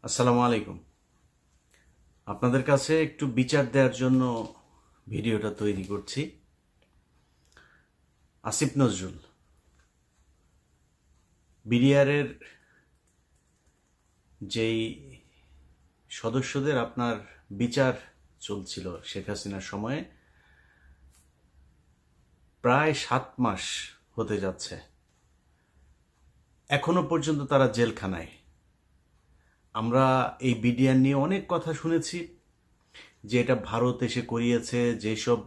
আসসালামু আলাইকুম। আপনাদের কাছে একটু বিচার দেওয়ার জন্য ভিডিওটা তৈরি করছি। আসিফ নজরুল বিডিআরের যেই সদস্যদের আপনার বিচার চলছিল শেখ হাসিনার সময়ে, প্রায় 7 মাস হতে যাচ্ছে, এখনো পর্যন্ত তারা জেলখানায়। আমরা এই বিডিআর নিয়ে অনেক কথা শুনেছি যে এটা ভারত এসে করিয়েছে, যেসব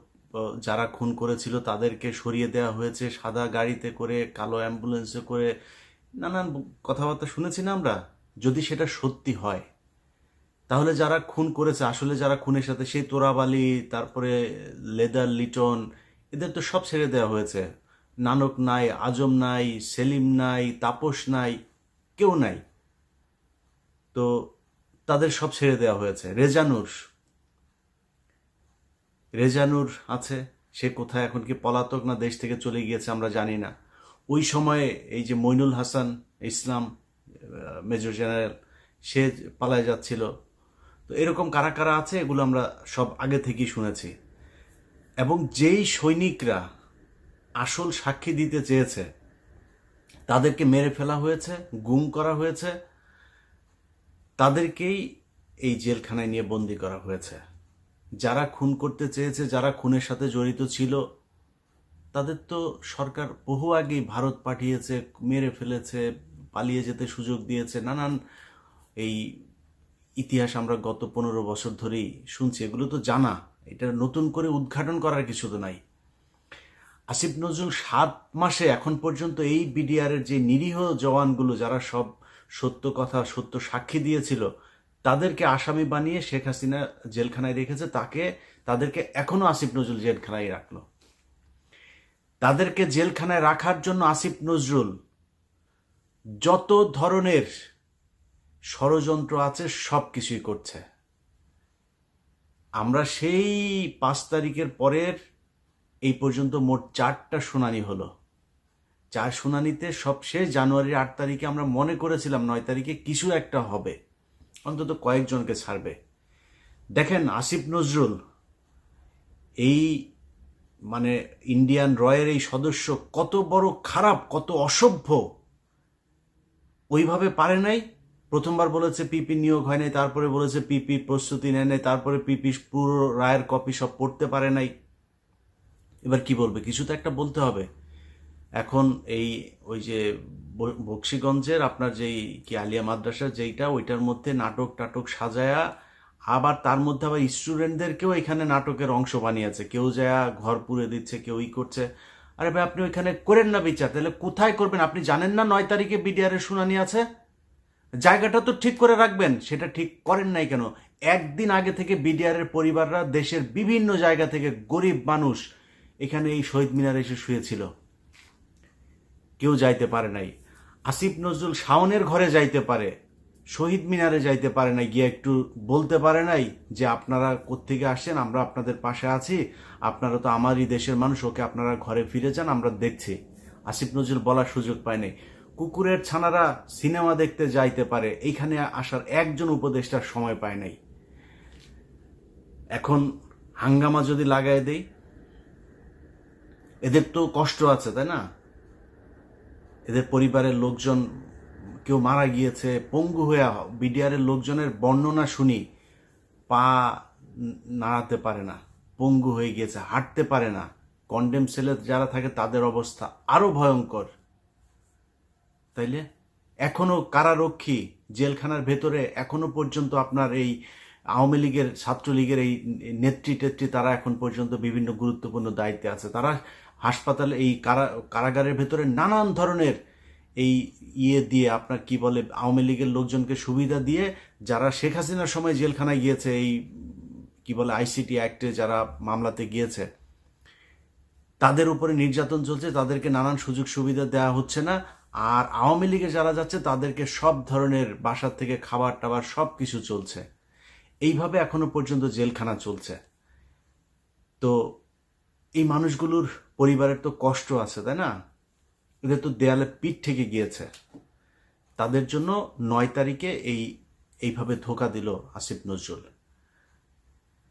যারা খুন করেছিল তাদেরকে সরিয়ে দেওয়া হয়েছে সাদা গাড়িতে করে, কালো অ্যাম্বুলেন্সে করে, নানান কথাবার্তা শুনেছি না আমরা। যদি সেটা সত্যি হয় তাহলে যারা খুন করেছে, আসলে যারা খুনের সাথে, সেই তোরাবালি, তারপরে লেদার লিটন, এদের তো সব ছেড়ে দেওয়া হয়েছে। নানক নাই, আজম নাই, সেলিম নাই, তাপস নাই, কেউ নাই। তো তাদের সব ছেড়ে দেওয়া হয়েছে। রেজানুর আছে, সে কোথায় এখন, কি পলাতক না দেশ থেকে চলে গিয়েছে আমরা জানি না। ওই সময়ে এই যে মইনুল হাসান ইসলাম, মেজর জেনারেল, সে পালায় যাচ্ছিল। তো এরকম কারা কারা আছে এগুলো আমরা সব আগে থেকেই শুনেছি। এবং যেই সৈনিকরা আসল সাক্ষী দিতে চেয়েছে তাদেরকে মেরে ফেলা হয়েছে, গুম করা হয়েছে, তাদেরকেই এই জেলখানায় নিয়ে বন্দি করা হয়েছে। যারা খুন করতে চেয়েছে, যারা খুনের সাথে জড়িত ছিল, তাদের তো সরকার বহু আগেই ভারত পাঠিয়েছে, মেরে ফেলেছে, পালিয়ে যেতে সুযোগ দিয়েছে। নানান এই ইতিহাস আমরা গত 15 বছর ধরেই শুনছি, এগুলো তো জানা, এটা নতুন করে উদ্ঘাটন করার কিছু তো নাই। আসিফ নজরুল 7 মাসে এখন পর্যন্ত এই বিডিআরের যে নিরীহ জওয়ানগুলো, যারা সব সত্য কথা, সত্য সাক্ষী দিয়েছিল, তাদেরকে আসামি বানিয়ে শেখ হাসিনা জেলখানায় রেখেছে। তাদেরকে এখনো আসিফ নজরুল জেলখানায় রাখলো। তাদেরকে জেলখানায় রাখার জন্য আসিফ নজরুল যত ধরনের ষড়যন্ত্র আছে সব কিছুই করছে। আমরা সেই 5 তারিখের পরের এই পর্যন্ত মোট 4টা শুনানি হলো। 4 শুনানিতে সব শেষ জানুয়ারির 8 তারিখে আমরা মনে করেছিলাম 9 তারিখে কিছু একটা হবে, অন্তত কয়েকজনকে ছাড়বে। দেখেন আসিফ নজরুল এই মানে ইন্ডিয়ান রয়ের এই সদস্য কত বড় খারাপ, কত অসভ্য। ওইভাবে পারে নাই। প্রথমবার বলেছে পিপি নিয়োগ হয় নাই, তারপরে বলেছে পিপি প্রস্তুতি নেয় নাই, তারপরে পিপি পুরো রায়ের কপি সব পড়তে পারে নাই। এবার কি বলবে? কিছু তো একটা বলতে হবে। এখন এই ওই যে বক্সিগঞ্জের আপনার যেই কি আলিয়া মাদ্রাসা যেইটা, ওইটার মধ্যে নাটক টাটক সাজায়া, আবার তার মধ্যে আবার স্টুডেন্টদেরকেও এখানে নাটকের অংশ বানিয়েছে। কেউ যায় ঘর পুড়ে দিচ্ছে, কেউ করছে। আরে ভাই, আপনি ওইখানে করেন না বিচার, তাহলে কোথায় করবেন? আপনি জানেন না 9 তারিখে বিডিআর এর শুনানি আছে? জায়গাটা তো ঠিক করে রাখবেন, সেটা ঠিক করেন নাই কেন? একদিন আগে থেকে বিডিআর এর পরিবাররা দেশের বিভিন্ন জায়গা থেকে গরিব মানুষ এখানে এই শহীদ মিনারে এসে শুয়েছিল, কেউ যাইতে পারে নাই। আসিফ নজরুল শাওনের ঘরে যাইতে পারে, শহীদ মিনারে যাইতে পারে নাই, গিয়ে একটু বলতে পারে নাই যে আপনারা কোত্থেকে আসছেন, আমরা আপনাদের পাশে আছি, আপনারা তো আমারই দেশের মানুষ, ওকে আপনারা ঘরে ফিরে যান, আমরা দেখছি। আসিফ নজরুল বলার সুযোগ পায় নাই। কুকুরের ছানারা সিনেমা দেখতে যাইতে পারে, এইখানে আসার একজন উপদেষ্টার সময় পায় নাই। এখন হাঙ্গামা যদি লাগাই দেই, এদের তো কষ্ট আছে, তাই না? এদের পরিবারের লোকজন, কেউ মারা গিয়েছে পঙ্গু হয়ে। বিডিআরের লোকজনের বর্ণনা শুনি, পা নাড়াতে পারে না, পঙ্গু হয়ে গিয়েছে, হাঁটতে পারে না। কন্ডেম সেলে যারা থাকে তাদের অবস্থা আরো ভয়ঙ্কর। তাইলে এখনো কারারক্ষী জেলখানার ভেতরে, এখনো পর্যন্ত আপনার এই আওয়ামী লীগের, ছাত্রলীগের এই নেত্রী টেত্রী, তারা এখন পর্যন্ত বিভিন্ন গুরুত্বপূর্ণ দায়িত্বে আছে। তারা হাসপাতালে, এই কারাগারের ভেতরে নানান ধরনের এই দিয়ে আপনার কি বলে, আওয়ামী লীগের লোকজনকে সুবিধা দিয়ে, যারা শেখ হাসিনার সময় জেলখানায় গিয়েছে, এই কি বলে আইসিটি অ্যাক্টে যারা মামলাতে গিয়েছে, তাদের উপরে নির্যাতন চলছে, তাদেরকে নানান সুযোগ সুবিধা দেওয়া হচ্ছে না। আর আওয়ামী লীগে যারা যাচ্ছে তাদেরকে সব ধরনের বাসা থেকে খাবার টাবার সব কিছু চলছে। এইভাবে এখনো পর্যন্ত জেলখানা চলছে। তো এই মানুষগুলোর পরিবারের তো কষ্ট আছে, তাই না? এদের তো দেয়ালে পিঠ থেকে গিয়েছে। তাদের জন্য 9 তারিখে এই এইভাবে ধোকা দিল আসিফ নজরুল।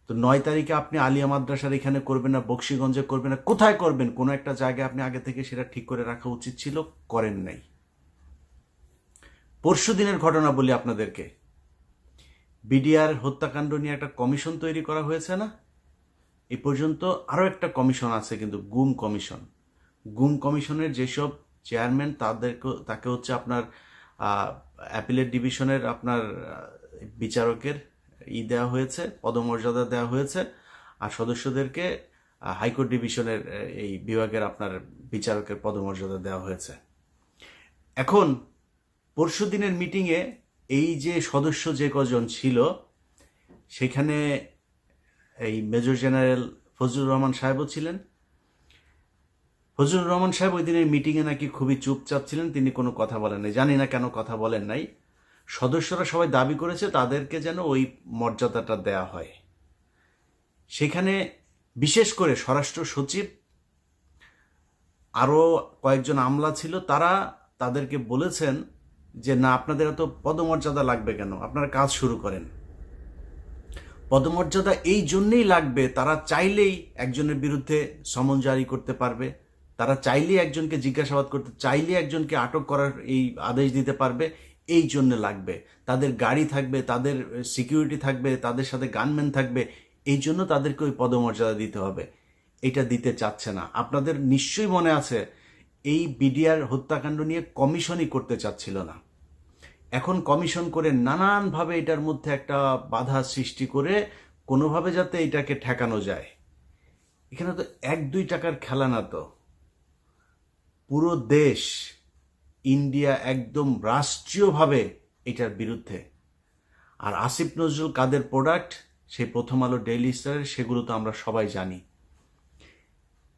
তো 9 তারিখে আপনি আলিয়া মাদ্রাসার এখানে করবেন না, বক্সিগঞ্জে করবেন না, কোথায় করবেন? কোনো একটা জায়গায় আপনি আগে থেকে সেটা ঠিক করে রাখা উচিত ছিল, করেন নাই। পরশু দিনের ঘটনা বলি আপনাদেরকে, বিডিআর হত্যাকাণ্ড নিয়ে একটা কমিশন তৈরি করা হয়েছে না? এ পর্যন্ত আরও একটা কমিশন আছে, কিন্তু গুম কমিশন। গুম কমিশনের যেসব চেয়ারম্যান তাকে হচ্ছে আপনার অ্যাপিলেট ডিভিশনের আপনার বিচারকের দেওয়া হয়েছে, পদমর্যাদা দেওয়া হয়েছে, আর সদস্যদেরকে হাইকোর্ট ডিভিশনের এই বিভাগের আপনার বিচারকের পদমর্যাদা দেওয়া হয়েছে। এখন পরশু দিনের মিটিংয়ে এই যে সদস্য যে কজন ছিল, সেখানে এই মেজর জেনারেল ফজলুর রহমান সাহেবও ছিলেন। ফজলুর রহমান সাহেব ওই দিনের মিটিংয়ে নাকি খুবই চুপচাপ ছিলেন, তিনি কোনো কথা বলেন নাই। জানি না কেন কথা বলেন নাই। সদস্যরা সবাই দাবি করেছে তাদেরকে যেন ওই মর্যাদাটা দেয়া হয়। সেখানে বিশেষ করে স্বরাষ্ট্র সচিব, আরও কয়েকজন আমলা ছিল, তাদেরকে বলেছেন যে না, আপনাদের এত পদমর্যাদা লাগবে কেন, আপনারা কাজ শুরু করেন। পদমর্যাদা এই জন্যেই লাগবে, তারা চাইলেই একজনের বিরুদ্ধে সমন জারি করতে পারবে, তারা চাইলেই একজনকে জিজ্ঞাসাবাদ করতে, চাইলেই একজনকে আটক করার এই আদেশ দিতে পারবে, এই জন্য লাগবে। তাদের গাড়ি থাকবে, তাদের সিকিউরিটি থাকবে, তাদের সাথে গানম্যান থাকবে, এই জন্য তাদেরকে ওই পদমর্যাদা দিতে হবে। এটা দিতে চাচ্ছে না। আপনাদের নিশ্চয়ই মনে আছে, এই বিডিআর হত্যাকাণ্ড নিয়ে কমিশনই করতে চাচ্ছিল না। এখন কমিশন করে নানানভাবে এটার মধ্যে একটা বাধা সৃষ্টি করে কোনোভাবে যাতে এটাকে ঠেকানো যায়। এখানে তো 1-2 টাকার খেলা না, তো পুরো দেশ, ইন্ডিয়া একদম রাষ্ট্রীয়ভাবে এটার বিরুদ্ধে। আর আসিফ নজরুল কাদের প্রোডাক্ট, সেই প্রথম আলো, ডেইলি স্টারের, সেগুলো তো আমরা সবাই জানি।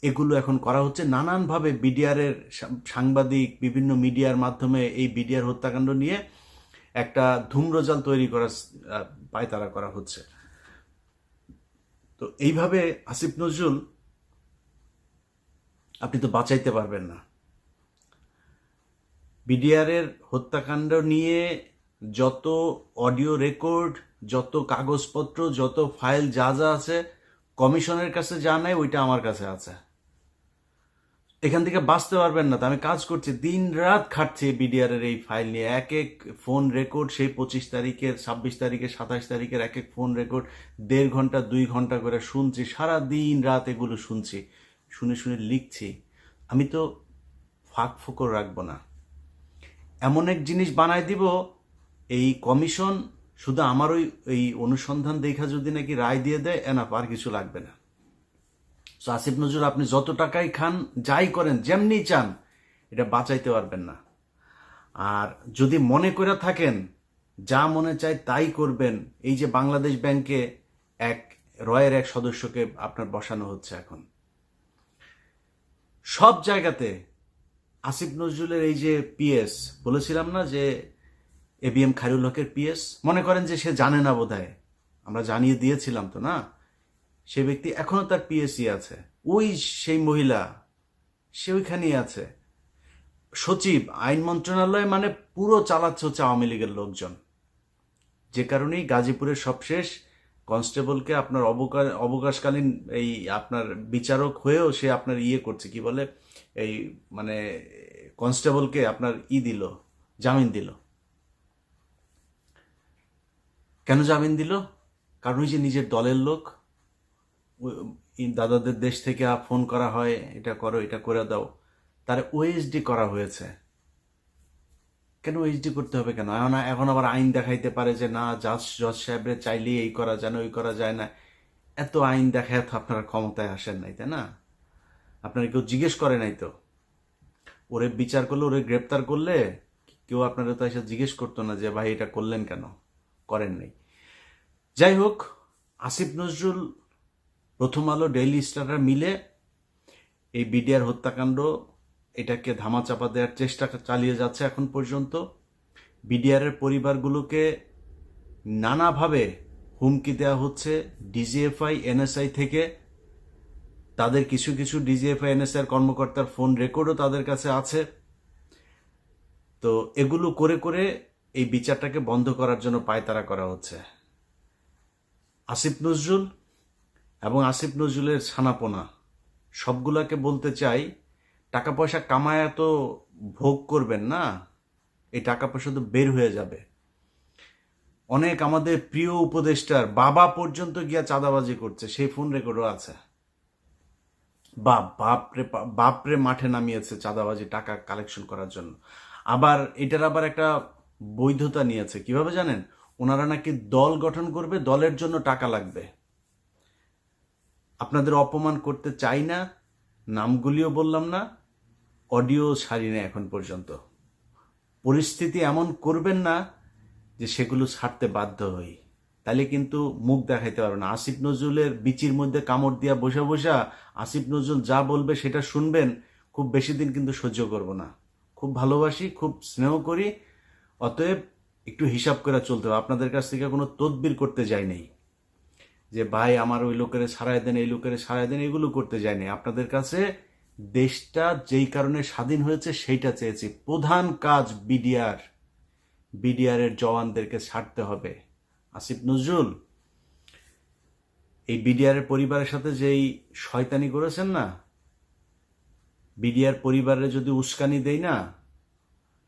এগুলো এখন করা হচ্ছে নানানভাবে। বিডিআরের সাংবাদিক বিভিন্ন মিডিয়ার মাধ্যমে এই বিডিআর হত্যাকাণ্ড নিয়ে একটা ধূম্রজাল তৈরি করার পায়তারা করা হচ্ছে। তো এইভাবে আসিফ নজরুল আপনি তো বাঁচাইতে পারবেন না। বিডিআরের হত্যাকাণ্ড নিয়ে যত অডিও রেকর্ড, যত কাগজপত্র, যত ফাইল যা যা আছে, কমিশনের কাছে যা নাই ওইটা আমার কাছে আছে। এখান থেকে বাঁচতে পারবেন না। তো আমি কাজ করছি, দিন রাত খাটছি বিডিআরের এই ফাইল নিয়ে। এক এক ফোন রেকর্ড, সেই 25 তারিখের, 26 তারিখের, 27 তারিখের এক এক ফোন রেকর্ড 1.5 ঘন্টা 2 ঘন্টা করে শুনছি, সারা দিন রাত এগুলো শুনছি, শুনে শুনে লিখছি। আমি তো ফাঁক ফোকর রাখবো না। এমন এক জিনিস বানায় দিব, এই কমিশন শুধু আমার এই অনুসন্ধান দেখা যদি নাকি রায় দিয়ে দেয়, এনাফ, আর কিছু লাগবে না। তো আসিফ নজরুল, আপনি যত টাকাই খান, যাই করেন, যেমনি চান, এটা বাঁচাইতে পারবেন না। আর যদি মনে করে থাকেন যা মনে চায় তাই করবেন, এই যে বাংলাদেশ ব্যাংকে রয়ের এক সদস্যকে আপনার বসানো হচ্ছে এখন, সব জায়গাতে আসিফ নজরুলের এই যে পিএস, বলেছিলাম না যে এবিএম খায়রুল হকের পিএস, মনে করেন যে সে জানে না বোধহয়, আমরা জানিয়ে দিয়েছিলাম তো না, সে ব্যক্তি এখনো তার পিএসসি আছে, ওই সেই মহিলা, সে ওইখানেই আছে। সচিব, আইন মন্ত্রণালয়, মানে পুরো চালাচ্ছে হচ্ছে আওয়ামী লীগের লোকজন। যে কারণেই গাজীপুরের সবশেষ কনস্টেবলকে আপনার অবকাশকালীন এই আপনার বিচারক হয়েও সে আপনার করছে, কি বলে, এই মানে কনস্টেবলকে আপনার দিল, জামিন দিল। কেন জামিন দিল? কারণ ওই যে নিজের দলের লোক, দাদাদের দেশ থেকে ফোন করা হয়, এটা করো, এটা করে দাও, তার ওএসডি করা হয়েছে। কেন ওএসডি করতে হবে কেন? এখন আবার আইন দেখাইতে পারে যে না, জজ সাহেবরে চাইলেই এই করা যায় না, ওই করা যায় না। এত আইন দেখায় তো আপনারা ক্ষমতায় আসেন নাই, তাই না? আপনারা কেউ জিজ্ঞেস করে নাই তো। ওরে বিচার করলে, ওরে গ্রেপ্তার করলে কেউ আপনারা তো এসে জিজ্ঞেস করতো না যে ভাই এটা করলেন কেন, করেন নাই। যাই হোক, আসিফ নজরুল, প্রথম আলো, ডেইলি স্টাররা মিলে এই বিডিআর হত্যাকাণ্ড, এটাকে ধামাচাপা দেওয়ার চেষ্টা চালিয়ে যাচ্ছে এখন পর্যন্ত। বিডিআরের পরিবারগুলোকে নানাভাবে হুমকি দেওয়া হচ্ছে ডিজিএফআই, এনএসআই থেকে। তাদের কিছু কিছু ডিজিএফআই, এনএসআই কর্মকর্তার ফোন রেকর্ডও তাদের কাছে আছে। তো এগুলো করে করে এই বিচারটাকে বন্ধ করার জন্য পায়তারা করা হচ্ছে। আসিফ নজরুল এবং আসিফ নজরুলের ছানাপোনা সবগুলাকে বলতে চাই, টাকা পয়সা কামায় তো ভোগ করবেন না, এই টাকা পয়সা তো বের হয়ে যাবে। অনেক আমাদের প্রিয় উপদেষ্টার বাবা পর্যন্ত গিয়া চাঁদাবাজি করছে, সেই ফোন রেকর্ডও আছে। বাপরে মাঠে নামিয়েছে চাঁদাবাজি টাকা কালেকশন করার জন্য। আবার এটার আবার একটা বৈধতা নিয়েছে, কিভাবে জানেন? ওনারা নাকি দল গঠন করবে, দলের জন্য টাকা লাগবে। আপনাদের অপমান করতে চাই না, নামগুলিও বললাম না, অডিও ছাড়ি না এখন পর্যন্ত। পরিস্থিতি এমন করবেন না যে সেগুলো ছাড়তে বাধ্য হই, তাহলে কিন্তু মুখ দেখাইতে পারবে না। আসিফ নজরুলের বিচির মধ্যে কামড় দিয়া বসা বসা আসিফ নজরুল যা বলবে সেটা শুনবেন, খুব বেশি দিন কিন্তু সহ্য করব না। খুব ভালোবাসি, খুব স্নেহ করি, অতএব একটু হিসাব করে চলতে হবে। আপনাদের কাছ থেকে কোনো তদবির করতে যাই নাই যে ভাই আমার ওই লোকের সারাই দেন, এই লোকের সারাই দেন, এগুলো করতে যাই নাই। আপনাদের কাছে দেশটা যেই কারণে স্বাধীন হয়েছে সেইটা চেয়েছি। প্রধান কাজ বিডিআরের জওয়ানদেরকে ছাড়তে হবে। আসিফ নজরুল এই বিডিআরের পরিবারের সাথে যেই শয়তানি করেছেন না, বিডিআর পরিবারে যদি উস্কানি দেই না,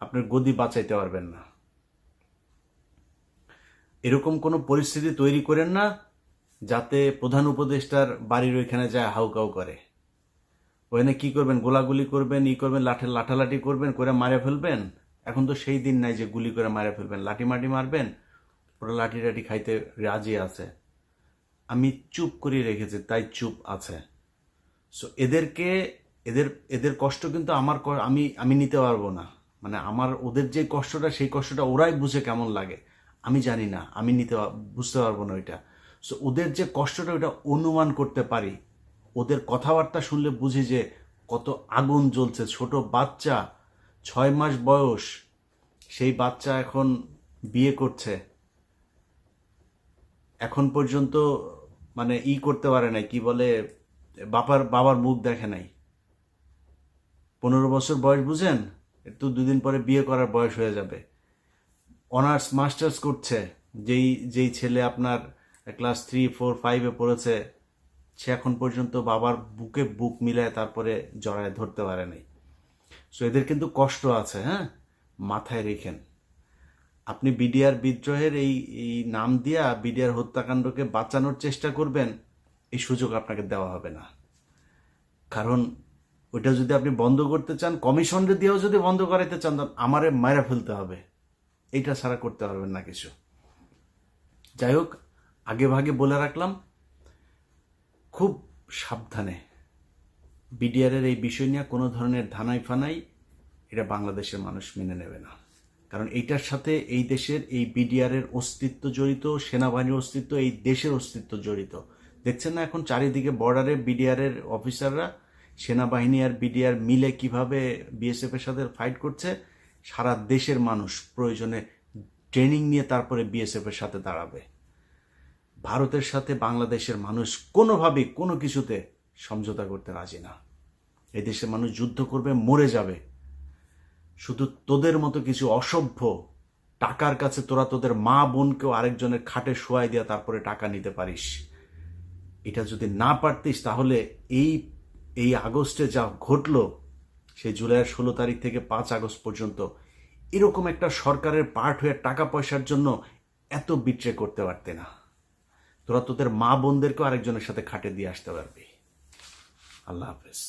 আপনার গদি বাঁচাইতে পারবেন না। এরকম কোনো পরিস্থিতি তৈরি করেন না যাতে প্রধান উপদেষ্টার বাড়ির ওইখানে যায় হাউকাউ করে। ওখানে কি করবেন? গোলাগুলি করবেন, করবেন, লাঠালাঠি করবেন, করে মারে ফেলবেন। এখন তো সেই দিন নাই যে গুলি করে মারে ফেলবেন, লাঠি মাটি মারবেন, ওরা লাঠি টাঠি খাইতে রাজি আছে। আমি চুপ করে রেখেছি, তাই চুপ আছে। সো এদের কষ্ট কিন্তু আমি নিতে পারবো না। মানে আমার ওদের যে কষ্টটা, সেই কষ্টটা ওরাই বুঝে কেমন লাগে, আমি জানি না, আমি বুঝতে পারবো না ওইটা। সো ওদের যে কষ্টটা ওইটা অনুমান করতে পারি। ওদের কথাবার্তা শুনলে বুঝি যে কত আগুন জ্বলছে। ছোট বাচ্চা, 6 মাস বয়স, সেই বাচ্চা এখন বিয়ে করছে, এখন পর্যন্ত মানে করতে পারে নাই, কি বলে, বাবার মুখ দেখে নাই। 15 বছর বয়স, বুঝেন? একটু 2 দিন পরে বিয়ে করার বয়স হয়ে যাবে। অনার্স মাস্টার্স করছে, যেই ছেলে আপনার ক্লাস 3, 4, 5-এ পড়েছে, সে এখন পর্যন্ত বাবার বুকে বুক মিলায় তারপরে জড়ায় ধরতে পারে নাই। সো এদের কিন্তু কষ্ট আছে, হ্যাঁ, মাথায় রেখেন। আপনি বিডিআর বিদ্রোহের এই নাম দিয়া বিডিআর হত্যাকাণ্ডকে বাঁচানোর চেষ্টা করবেন, এই সুযোগ আপনাকে দেওয়া হবে না। কারণ ওইটা যদি আপনি বন্ধ করতে চান, কমিশনরে দিয়েও যদি বন্ধ করাইতে চান, আমারে মারা ফেলতে হবে। এইটা ছাড়া করতে পারবেন না কিছু। যাই হোক, আগে ভাগে বলে রাখলাম, খুব সাবধানে। বিডিআরের এই বিষয় নিয়ে কোনো ধরনের ধানাই ফানাই এটা বাংলাদেশের মানুষ মেনে নেবে না। কারণ এইটার সাথে এই দেশের এই বিডিআরের অস্তিত্ব জড়িত, সেনাবাহিনীর অস্তিত্ব, এই দেশের অস্তিত্ব জড়িত। দেখছেন না এখন চারিদিকে বর্ডারে বিডিআরের অফিসাররা, সেনাবাহিনী আর বিডিআর মিলে কিভাবে বিএসএফ এর সাথে ফাইট করছে। সারা দেশের মানুষ প্রয়োজনে ট্রেনিং নিয়ে তারপরে বিএসএফ এর সাথে দাঁড়াবে। ভারতের সাথে বাংলাদেশের মানুষ কোনোভাবেই কোনো কিছুতে সমঝোতা করতে রাজি না। এই দেশের মানুষ যুদ্ধ করবে, মরে যাবে। শুধু তোদের মতো কিছু অসভ্য টাকার কাছে তোরা তোদের মা বোনকেও আরেকজনের খাটে শোয়াই দিয়া তারপরে টাকা নিতে পারিস। এটা যদি না পারতিস, তাহলে এই আগস্টে যা ঘটলো, সেই জুলাইয়ের 16 তারিখ থেকে 5 আগস্ট পর্যন্ত, এরকম একটা সরকারের পার্ট হয়ে টাকা পয়সার জন্য এত বিট্রে করতে পারতে না। তোরা তোদের মা বোনদেরকেও আরেকজনের সাথে খাটে দিয়ে আসতে পারবি। আল্লাহ হাফেজ।